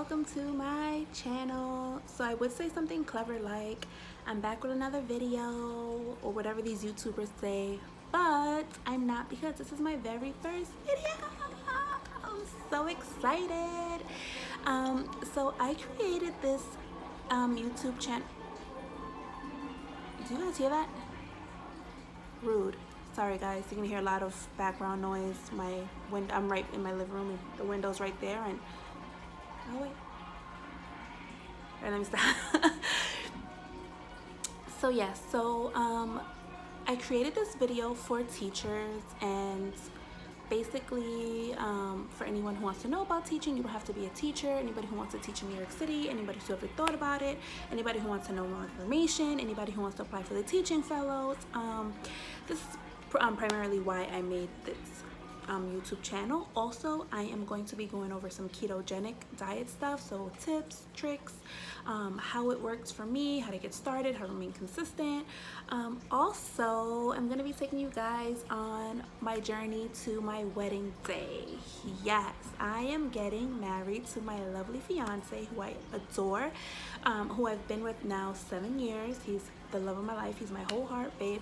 welcome to my channel. So I would say something clever like I'm back with another video or whatever these YouTubers say, but I'm not, because this is my very first video. I'm so excited. So I created this YouTube channel. Do you guys hear that? Rude. Sorry guys, you're gonna hear a lot of background noise. I'm right in my living room and the window's right there, and oh wait. Alright, let me stop. So yes, I created this video for teachers, and basically for anyone who wants to know about teaching. You don't have to be a teacher. Anybody who wants to teach in New York City, anybody who's ever thought about it, anybody who wants to know more information, anybody who wants to apply for the teaching fellows. This is primarily why I made this YouTube channel. Also, I am going to be going over some ketogenic diet stuff, so tips, tricks, how it works for me, how to get started, how to remain consistent. Also, I'm going to be taking you guys on my journey to my wedding day. Yes, I am getting married to my lovely fiance, who I adore, who I've been with now 7 years. He's the love of my life. He's my whole heart, babe.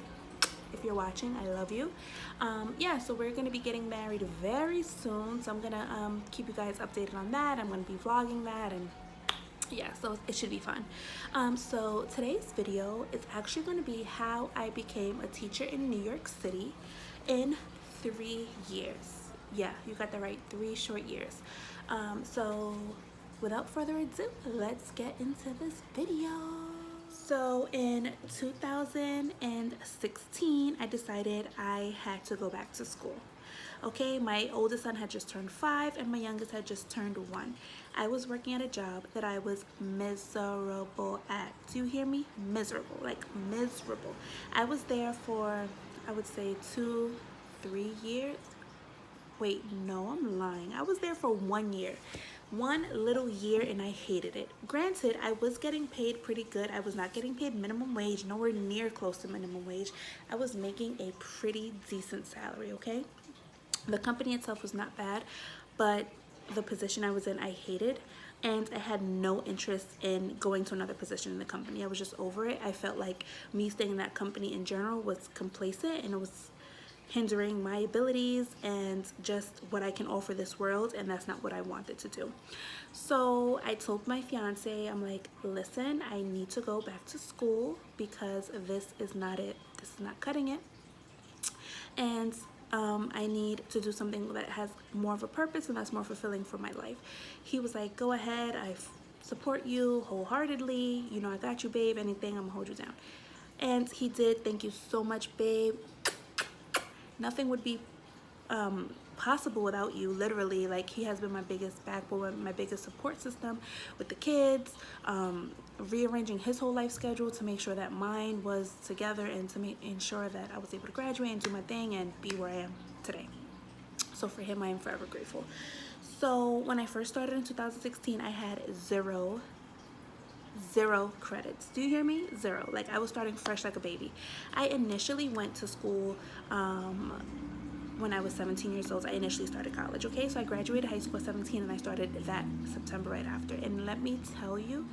If you're watching, I love you. Yeah, so we're gonna be getting married very soon, so I'm gonna keep you guys updated on that. I'm gonna be vlogging that, and yeah, so it should be fun. So today's video is actually going to be how I became a teacher in New York City in 3 years. Yeah, you got that right, 3 short years. So without further ado, let's get into this video. So in 2016, I decided I had to go back to school. Okay, my oldest son had just turned 5 and my youngest had just turned 1. I was working at a job that I was miserable at. Do you hear me? Miserable, like miserable. I was there for, I would say 2-3 years. Wait, no, I'm lying. I was there for 1 year. 1 little year, and I hated it. Granted, I was getting paid pretty good. I was not getting paid minimum wage, nowhere near close to minimum wage. I was making a pretty decent salary, okay? The company itself was not bad, but the position I was in, I hated, and I had no interest in going to another position in the company. I was just over it. I felt like me staying in that company in general was complacent, and it was hindering my abilities and just what I can offer this world, and that's not what I wanted to do. So I told my fiance, I'm like, listen, I need to go back to school because this is not it. This is not cutting it. And I need to do something that has more of a purpose and that's more fulfilling for my life. He was like, go ahead, I support you wholeheartedly. You know, I got you, babe. Anything, I'm gonna hold you down. And he did. Thank you so much, babe. Nothing would be possible without you, literally. Like, he has been my biggest backbone, my biggest support system with the kids, rearranging his whole life schedule to make sure that mine was together and to ensure that I was able to graduate and do my thing and be where I am today. So for him, I am forever grateful. So when I first started in 2016, I had zero credits. Do you hear me? Zero. Like, I was starting fresh like a baby. I initially went to school when I was 17 years old. I initially started college, okay? So I graduated high school at 17 and I started that September right after. And let me tell you,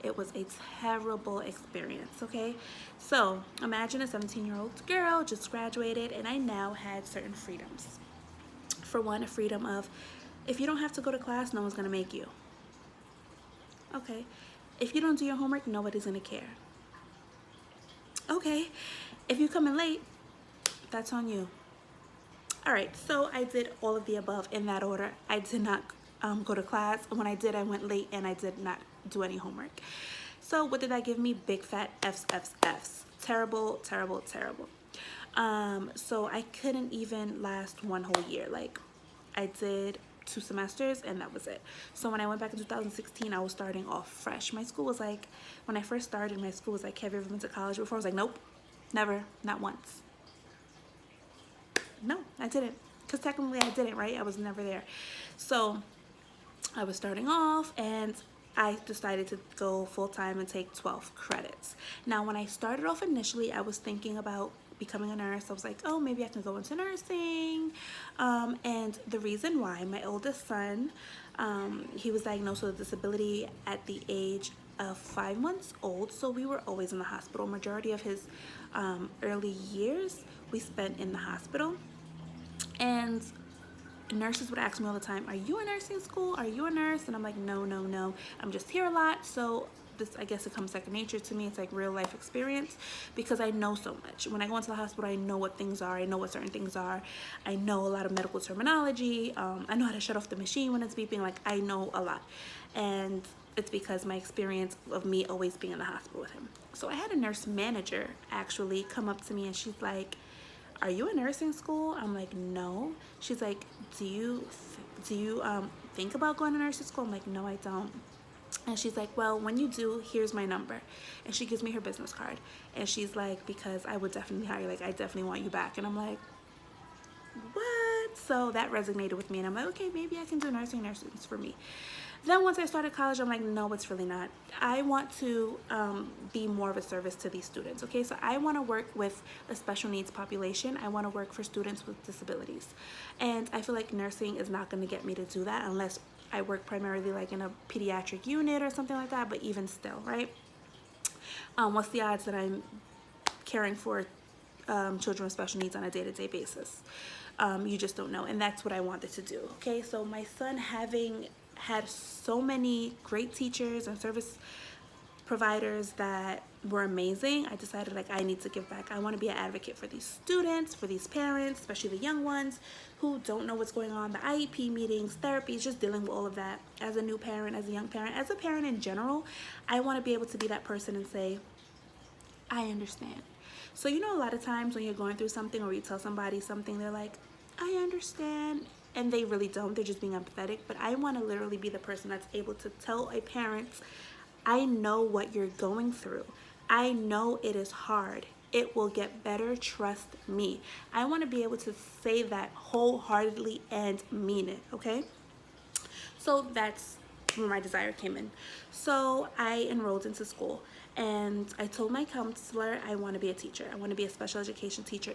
it was a terrible experience, okay? So imagine a 17-year-old girl just graduated, and I now had certain freedoms. For one, a freedom of, if you don't have to go to class, no one's gonna make you. Okay. If you don't do your homework, nobody's gonna care. Okay, if you come in late, that's on you. All right, so I did all of the above in that order. I did not go to class. When I did, I went late and I did not do any homework. So what did that give me? Big fat F's, F's, F's. Terrible, terrible, terrible. So I couldn't even last 1 whole year. Like, I did 2 semesters and that was it. So when I went back in 2016, I was starting off fresh. My school was like, when I first started, my school was like, have you ever been to college before? I was like, nope, never, not once. No, I didn't, because technically I didn't, right? I was never there. So I was starting off and I decided to go full-time and take 12 credits. Now, when I started off initially, I was thinking about becoming a nurse. I was like, oh, maybe I can go into nursing. And the reason why, my oldest son, he was diagnosed with a disability at the age of 5 months old, so we were always in the hospital. Majority of his early years we spent in the hospital. And nurses would ask me all the time, are you in nursing school? Are you a nurse? And I'm like, no, no, no. I'm just here a lot. So this, I guess it comes second nature to me. It's like real life experience because I know so much. When I go into the hospital, I know what things are. I know what certain things are. I know a lot of medical terminology. I know how to shut off the machine when it's beeping. Like, I know a lot. And it's because my experience of me always being in the hospital with him. So I had a nurse manager actually come up to me and she's like, are you in nursing school? I'm like, no. She's like, do you think about going to nursing school? I'm like, no, I don't. And she's like, well, when you do, here's my number. And she gives me her business card. And she's like, because I would definitely hire you. Like, I definitely want you back. And I'm like, what? So that resonated with me. And I'm like, okay, maybe I can do nursing. Nursing is for me. Then once I started college, I'm like, no, it's really not. I want to be more of a service to these students, okay? So I want to work with a special needs population. I want to work for students with disabilities. And I feel like nursing is not going to get me to do that unless I work primarily like in a pediatric unit or something like that, but even still, right? What's the odds that I'm caring for children with special needs on a day-to-day basis? You just don't know, and that's what I wanted to do, okay? So my son having had so many great teachers and service providers that were amazing, I decided like I need to give back. I want to be an advocate for these students, for these parents, especially the young ones who don't know what's going on, the IEP meetings, therapies, just dealing with all of that. As a new parent, as a young parent, as a parent in general, I want to be able to be that person and say, I understand. So you know, a lot of times when you're going through something or you tell somebody something, they're like, I understand. And they really don't. They're just being empathetic. But I want to literally be the person that's able to tell a parent, I know what you're going through. I know it is hard. It will get better. Trust me. I want to be able to say that wholeheartedly and mean it. Okay? So that's where my desire came in. So I enrolled into school and I told my counselor I want to be a teacher. I want to be a special education teacher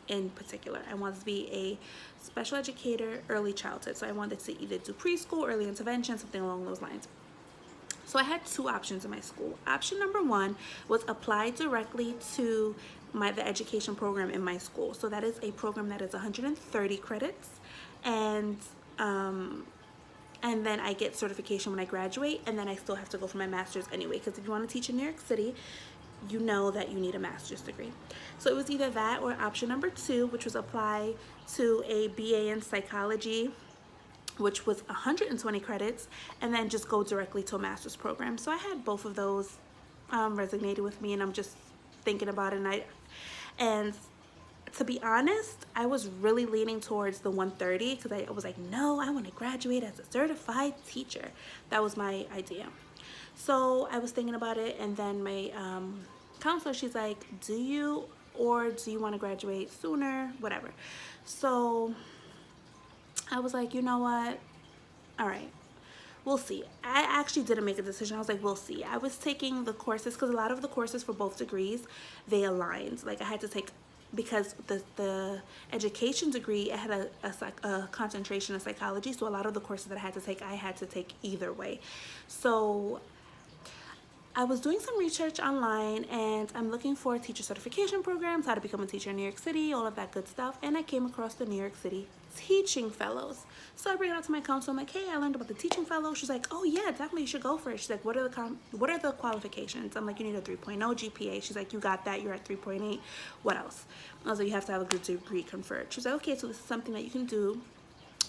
in particular. I wanted to be a special educator, early childhood. So I wanted to either do preschool, early intervention, something along those lines. So I had two options in my school. Option number one was apply directly to the education program in my school. So that is a program that is 130 credits, and then I get certification when I graduate, and then I still have to go for my master's anyway, because if you want to teach in New York City, you know that you need a master's degree. So it was either that or option number two, which was apply to a BA in psychology, which was 120 credits, and then just go directly to a master's program. So I had both of those resonated with me, and I'm just thinking about it. And to be honest, I was really leaning towards the 130 because I was like, no, I want to graduate as a certified teacher. That was my idea. So I was thinking about it, and then my counselor, she's like, do you want to graduate sooner, whatever. So I was like, you know what, all right, we'll see. I actually didn't make a decision. I was like, we'll see. I was taking the courses because a lot of the courses for both degrees, they aligned. Like I had to take, because the education degree, it had a concentration in psychology, so a lot of the courses that I had to take either way. So I was doing some research online, and I'm looking for teacher certification programs, how to become a teacher in New York City, all of that good stuff, and I came across the New York City Teaching Fellows. So I bring it out to my counselor. I'm like, hey, I learned about the Teaching Fellows. She's like, oh yeah, definitely you should go for it. She's like, what are the qualifications? I'm like, you need a 3.0 GPA. She's like, you got that, you're at 3.8. What else? I was like, you have to have a good degree conferred. She's like, okay, so this is something that you can do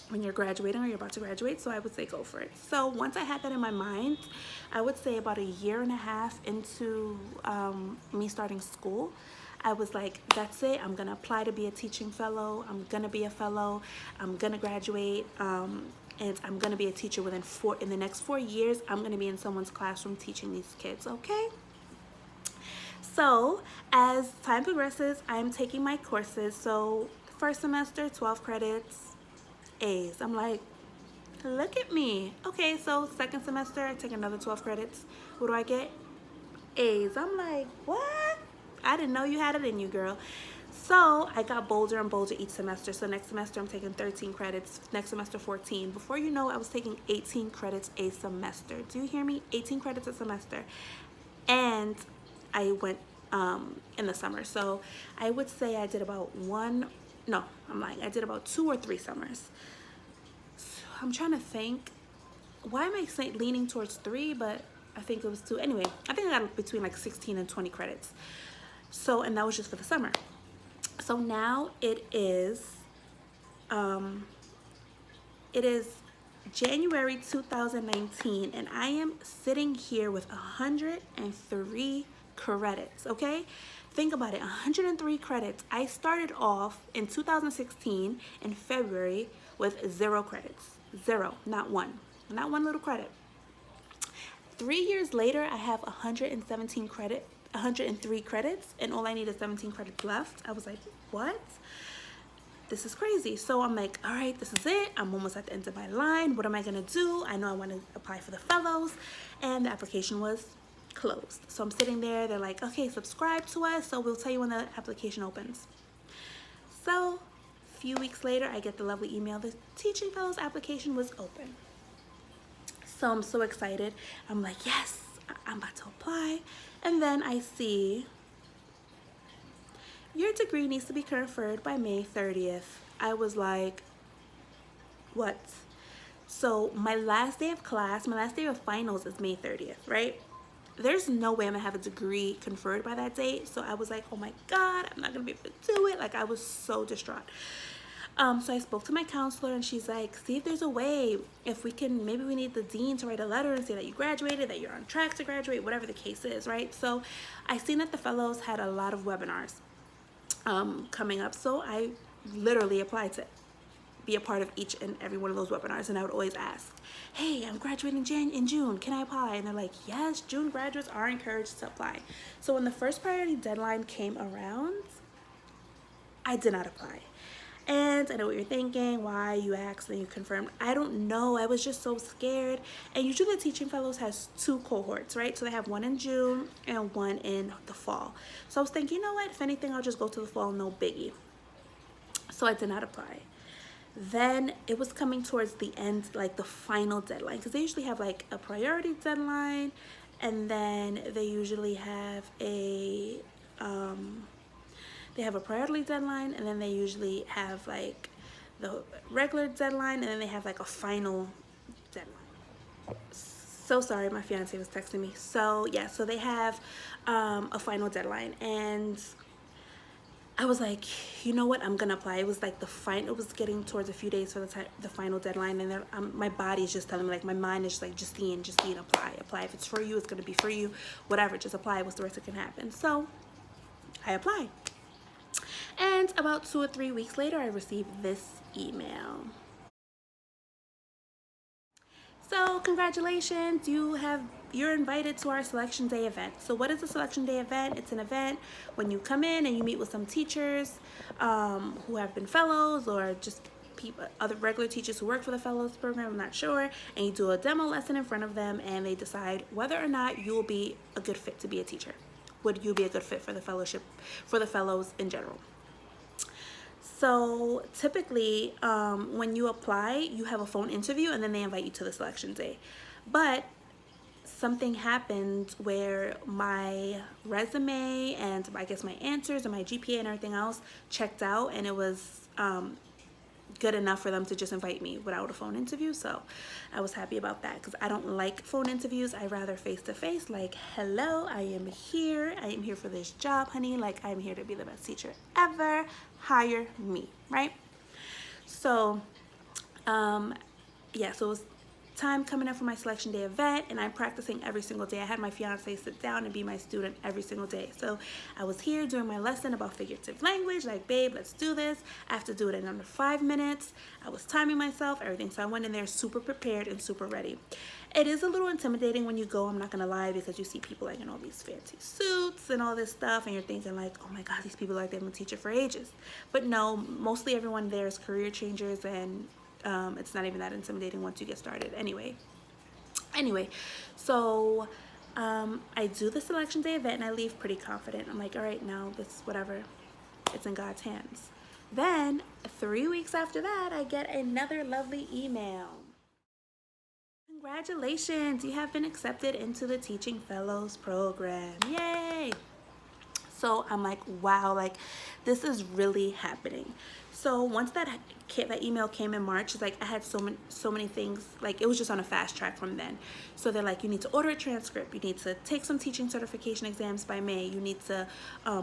when you're graduating or you're about to graduate. So I would say go for it. So once I had that in my mind, I would say about 1.5 years into me starting school, I was like, that's it. I'm going to apply to be a teaching fellow. I'm going to be a fellow. I'm going to graduate. And I'm going to be a teacher in the next 4 years. I'm going to be in someone's classroom teaching these kids. Okay. So as time progresses, I'm taking my courses. So first semester, 12 credits, A's. I'm like, look at me. Okay. So second semester, I take another 12 credits. What do I get? A's. I'm like, what? I didn't know you had it in you, girl. So I got bolder and bolder each semester. So next semester I'm taking 13 credits, next semester 14. Before you know it, I was taking 18 credits a semester. Do you hear me? 18 credits a semester. And I went in the summer. So I would say I did about no, I'm lying. I did about 2 or 3 summers. So I'm trying to think. Why am I leaning towards 3? But I think it was 2. Anyway, I think I got between like 16 and 20 credits. So, and that was just for the summer. So now it is January 2019, and I am sitting here with 103 credits, okay? Think about it, 103 credits. I started off in 2016 in February with 0 credits. 0, not one little credit. 3 years later, I have 103 credits, and all I need is 17 credits left. I was like, what? This is crazy. So I'm like, all right, this is it. I'm almost at the end of my line. What am I gonna do? I know I want to apply for the fellows, and the application was closed. So I'm sitting there. They're like, okay, subscribe to us, so we'll tell you when the application opens. So a few weeks later, I get the lovely email. The teaching fellows application was open. So I'm so excited. I'm like, yes, I'm about to apply. And then I see, your degree needs to be conferred by May 30th. I was like, what? So my last day of class, my last day of finals is May 30th, right? There's no way I'm gonna have a degree conferred by that date. So I was like, oh my God, I'm not gonna be able to do it. Like, I was so distraught. So I spoke to my counselor, and she's like, see if there's a way, if we can, maybe we need the dean to write a letter and say that you graduated, that you're on track to graduate, whatever the case is, right? So I seen that the fellows had a lot of webinars coming up. So I literally applied to be a part of each and every one of those webinars. And I would always ask, hey, I'm graduating in June, can I apply? And they're like, yes, June graduates are encouraged to apply. So when the first priority deadline came around, I did not apply. And I know what you're thinking, why you asked and you confirmed. I don't know, I was just so scared. And usually the teaching fellows has 2 cohorts, right? So they have one in June and one in the fall. So I was thinking, you know what, if anything, I'll just go to the fall, no biggie. So I did not apply. Then it was coming towards the end, like the final deadline, because they usually have like a priority deadline, and then they usually have a priority deadline, and then they usually have like the regular deadline, and then they have like a final deadline. So sorry, my fiance was texting me. So yeah, so they have a final deadline, and I was like, you know what, I'm gonna apply. It was like it was getting towards a few days for the final deadline, and then my body is just telling me, like, my mind is just like, Justine, apply. If it's for you, it's gonna be for you, whatever, just apply. What's the worst that can happen? So I applied. And about 2 or 3 weeks later, I received this email. So congratulations, you're invited to our selection day event. So what is a selection day event? It's an event when you come in and you meet with some teachers who have been fellows, or just other regular teachers who work for the fellows program, I'm not sure, and you do a demo lesson in front of them, and they decide whether or not you will be a good fit to be a teacher. Would you be a good fit for the fellowship, for the fellows in general? So typically, when you apply, you have a phone interview, and then they invite you to the selection day. But something happened where my resume and I guess my answers and my GPA and everything else checked out, and it was good enough for them to just invite me without a phone interview. So I was happy about that, because I don't like phone interviews. I rather face-to-face, like, hello, I am here for this job, honey, like, I'm here to be the best teacher ever, hire me, right? So yeah, so it was time coming up for my selection day event, and I'm practicing every single day. I had my fiance sit down and be my student every single day. So I was here doing my lesson about figurative language, like, babe, let's do this. I have to do it in under 5 minutes. I was timing myself, everything. So I went in there super prepared and super ready. It is a little intimidating when you go, I'm not gonna lie, because you see people like in all these fancy suits and all this stuff, and you're thinking like, oh my God, these people are like they've been a teacher for ages. But no, mostly everyone there is career changers, and it's not even that intimidating once you get started. Anyway, so I do the selection day event, and I leave pretty confident. I'm like, all right, now this, whatever. It's in God's hands. Then 3 weeks after that, I get another lovely email. Congratulations, you have been accepted into the Teaching Fellows program. Yay! So I'm like, wow, like this is really happening. So once that email came in March, it's like I had so many things, like it was just on a fast track from then. So they're like, you need to order a transcript, you need to take some teaching certification exams by May, you need to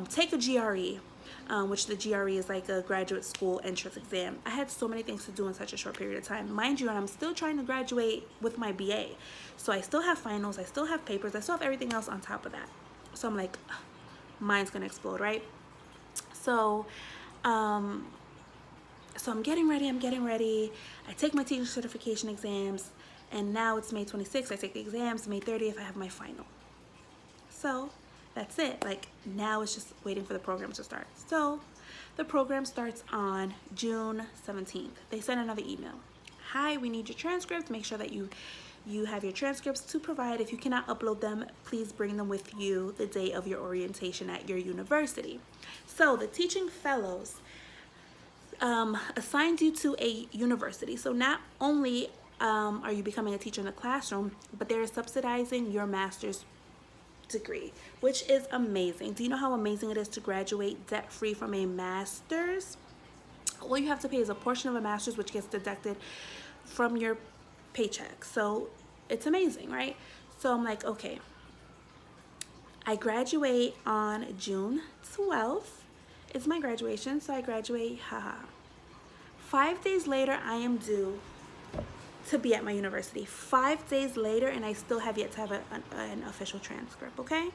take a GRE, which the GRE is like a graduate school entrance exam. I had so many things to do in such a short period of time, mind you, and I'm still trying to graduate with my BA. So I still have finals, I still have papers, I still have everything else on top of that. So I'm like, mine's gonna explode, right? So I'm getting ready. I take my teacher certification exams, and now it's May 26th. I take the exams. May 30th, I have my final. So that's it. Like now it's just waiting for the program to start. So the program starts on June 17th. They send another email. Hi, we need your transcripts. Make sure that you have your transcripts to provide. If you cannot upload them, please bring them with you the day of your orientation at your university. So the Teaching Fellows assigned you to a university. So not only are you becoming a teacher in the classroom, but they're subsidizing your master's degree, which is amazing. Do you know how amazing it is to graduate debt-free from a master's? All you have to pay is a portion of a master's, which gets deducted from your paycheck. So it's amazing, right? So I'm like, okay, I graduate on June 12th. It's my graduation, so I graduate, 5 days later, I am due to be at my university. 5 days later, and I still have yet to have an official transcript, okay?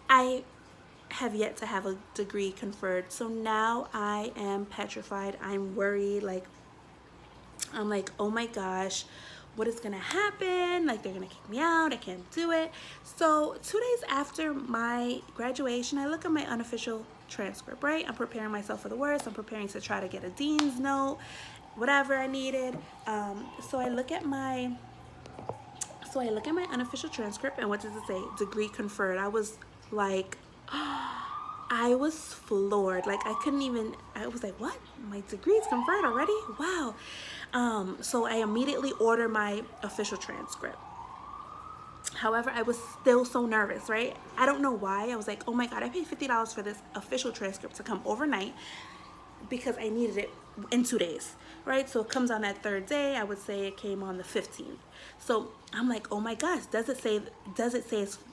I have yet to have a degree conferred, so now I am petrified. I'm worried, like, I'm like, oh my gosh, what is gonna happen? Like, they're gonna kick me out, I can't do it. So 2 days after my graduation, I look at my unofficial transcript, right? I'm preparing myself for the worst. I'm preparing to try to get a dean's note, whatever I needed. So I look at my unofficial transcript, and what does it say? Degree conferred. I was like, I was floored. Like I was like, what? My degree's conferred already? Wow. So I immediately order my official transcript. However, I was still so nervous, right? I don't know why. I was like, oh my God, I paid $50 for this official transcript to come overnight because I needed it in 2 days, right? So it comes on that third day. I would say it came on the 15th. So I'm like, oh my gosh, does it say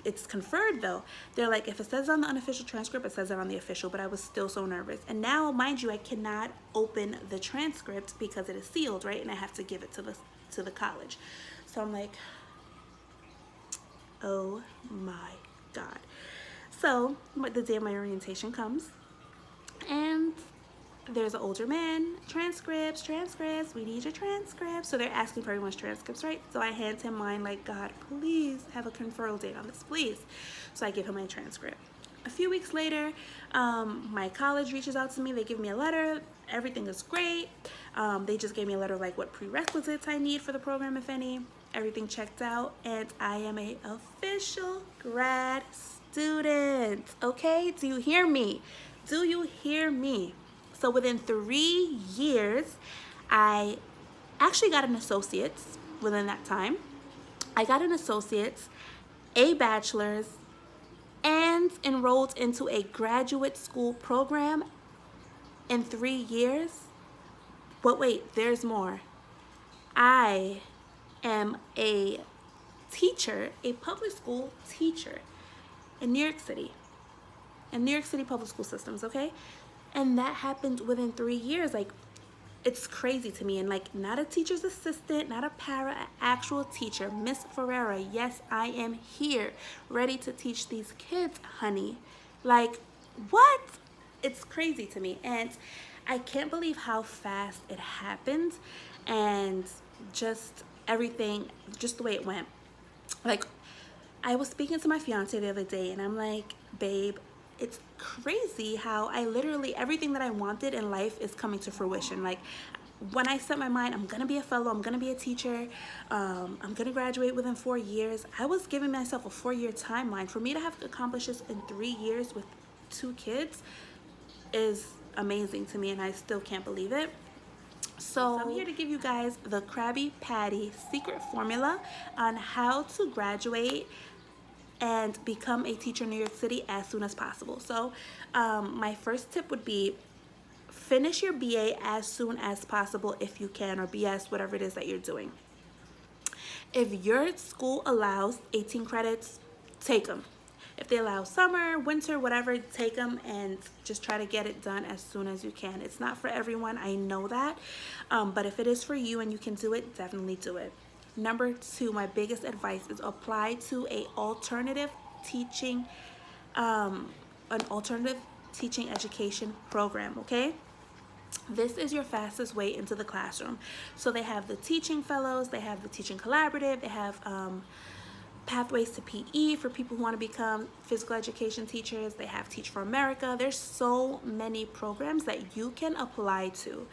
it's conferred though? They're like, if it says on the unofficial transcript, it says it on the official, but I was still so nervous. And now, mind you, I cannot open the transcript because it is sealed, right? And I have to give it to the college. So I'm like, oh my God. So the day of my orientation comes, and there's an older man, transcripts, we need your transcripts. So they're asking for everyone's transcripts, right? So I hand him mine, like, God, please have a conferral date on this, please. So I give him my transcript. A few weeks later, my college reaches out to me. They give me a letter. Everything is great. They just gave me a letter of like what prerequisites I need for the program, if any. Everything checked out, and I am a official grad student. Okay, do you hear me? Do you hear me? So within 3 years, I actually got an associate's within that time. I got an associate's, a bachelor's, and enrolled into a graduate school program in 3 years. But wait, there's more. I am a teacher, a public school teacher in New York City public school systems, okay? And that happened within 3 years. Like, it's crazy to me. And like, not a teacher's assistant, not a para, an actual teacher. Miss Ferreira, yes, I am here, ready to teach these kids, honey. Like, what? It's crazy to me. And I can't believe how fast it happened, and just everything, just the way it went. Like, I was speaking to my fiance the other day, and I'm like, babe, it's crazy how I literally, everything that I wanted in life is coming to fruition. Like, when I set my mind, I'm gonna be a fellow, I'm gonna be a teacher, I'm gonna graduate within 4 years. I was giving myself a 4-year timeline. For me to have accomplished this in 3 years with 2 kids, is amazing to me, and I still can't believe it. So I'm here to give you guys the Krabby Patty secret formula on how to graduate and become a teacher in New York City as soon as possible. So my first tip would be finish your BA as soon as possible if you can, or BS, whatever it is that you're doing. If your school allows 18 credits, take them. If they allow summer, winter, whatever, take them and just try to get it done as soon as you can. It's not for everyone, I know that, but if it is for you and you can do it, definitely do it. Number 2, my biggest advice is apply to an alternative teaching education program, okay? This is your fastest way into the classroom. So they have the teaching fellows, they have the teaching collaborative, they have pathways to PE for people who want to become physical education teachers. They have Teach for America. There's so many programs that you can apply to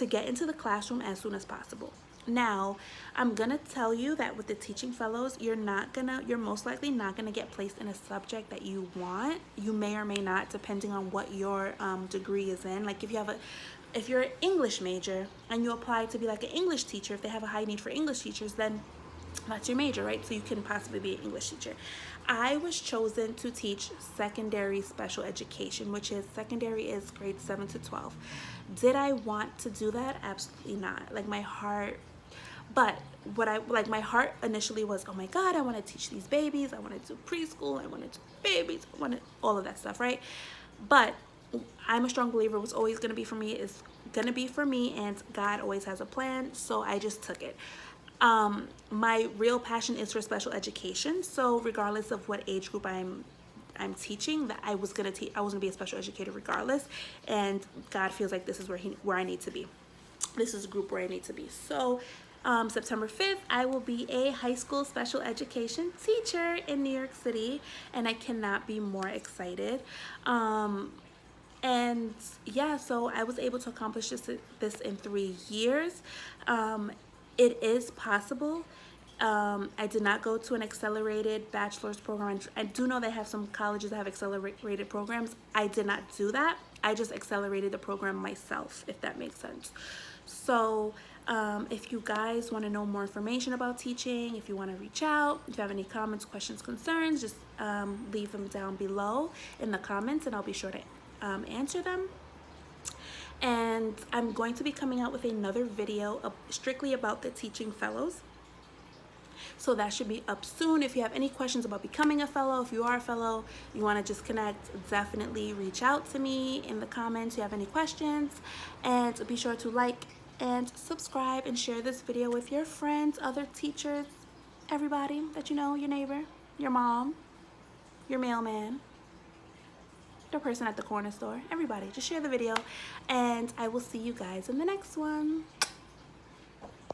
get into the classroom as soon as possible. Now, I'm gonna tell you that with the teaching fellows, you're most likely not gonna get placed in a subject that you want. You may or may not, depending on what your degree is in. Like if you're an English major and you apply to be like an English teacher, if they have a high need for English teachers, then that's your major, right? So you can possibly be an English teacher. I was chosen to teach secondary special education, which is secondary is grades 7 to 12. Did I want to do that? Absolutely not. Like my heart initially was, oh my God, I want to teach these babies. I want to do preschool. I want to do babies. I want to all of that stuff, right? But I'm a strong believer. What's always going to be for me is going to be for me, and God always has a plan. So I just took it. My real passion is for special education. So regardless of what age group I'm teaching, that I was gonna be a special educator regardless. And God feels like this is where I need to be. This is a group where I need to be. So September 5th, I will be a high school special education teacher in New York City, and I cannot be more excited. And yeah, so I was able to accomplish this in 3 years. It is possible. I did not go to an accelerated bachelor's program. I do know they have some colleges that have accelerated programs. I did not do that. I just accelerated the program myself, if that makes sense. So if you guys want to know more information about teaching, if you want to reach out, if you have any comments, questions, concerns, just leave them down below in the comments and I'll be sure to answer them. And I'm going to be coming out with another video strictly about the teaching fellows. So that should be up soon. If you have any questions about becoming a fellow, if you are a fellow, you want to just connect, definitely reach out to me in the comments if you have any questions. And be sure to like and subscribe and share this video with your friends, other teachers, everybody that you know, your neighbor, your mom, your mailman, the person at the corner store, everybody. Just share the video, and I will see you guys in the next one.